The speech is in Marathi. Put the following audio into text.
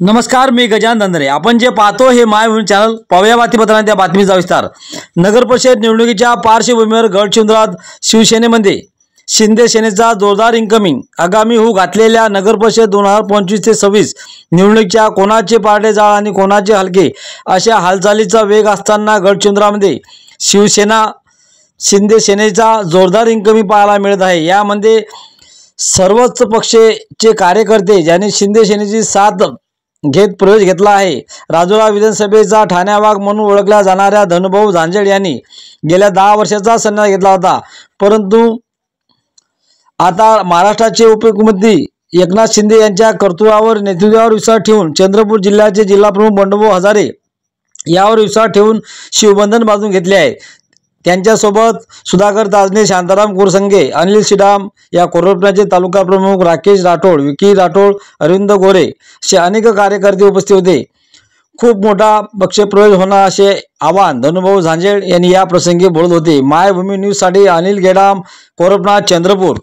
नमस्कार, मी गजानन धंदरे। आपण जे पाहतो हे मायभूमी चॅनल। पाहूया बातमीपत्रांत त्या बातमीचा विस्तार। नगर परिषद निवडणुकीच्या पार्श्वभूमीवर गडचिरोलीत शिवसेनेमध्ये शिंदे सेनेचा जोरदार इन्कमिंग। आगामी होऊ घातलेल्या नगर परिषद 2025 ते 26 निवडणुकीच्या कोणाचे पारडे जाळ आणि कोणाचे हलके अशा हालचालीचा वेग असताना गडचिरोलीमध्ये शिवसेना शिंदे सेनेचा जोरदार इन्कमिंग पाहायला मिळत आहे। यामध्ये सर्वच पक्षाचे कार्यकर्ते ज्यांनी शिंदे सेनेची साथ घेत प्रवेश घेतला आहे। राजुरा विधानसभेचा ठाण्या वाघ म्हणून ओळखल्या जाणाऱ्या धनुभाऊ झांझेड यांनी गेल्या 10 वर्षाचा संन्यास घेतला होता, परंतु आता महाराष्ट्राचे उपमुख्यमंत्री एकनाथ शिंदे यांच्या कर्तृत्वावर नेतृत्वावर विश्वास ठेवून चंद्रपूर जिल्ह्याचे जिल्हाप्रमुख बंडूभाऊ हजारे यावर विश्वास ठेवून शिवबंधन बांधून घेतले आहे। त्यांच्यासोबत सुधाकर ताजने, शांताराम कुरसंगे, अनिल श्रीराम या कोल्हापूरचे तालुका प्रमुख, राकेश राठोड, विकी राठोड, अरविंद गोरे असे अनेक कार्यकर्ते उपस्थित होते। खूप मोठा पक्षप्रवेश होणार असे आवाहन धनुभाऊ झांझेड यांनी या प्रसंगी बोलत होते। मायभूमी न्यूज साठी अनिल गेडाम, कोल्हापूर, चंद्रपूर।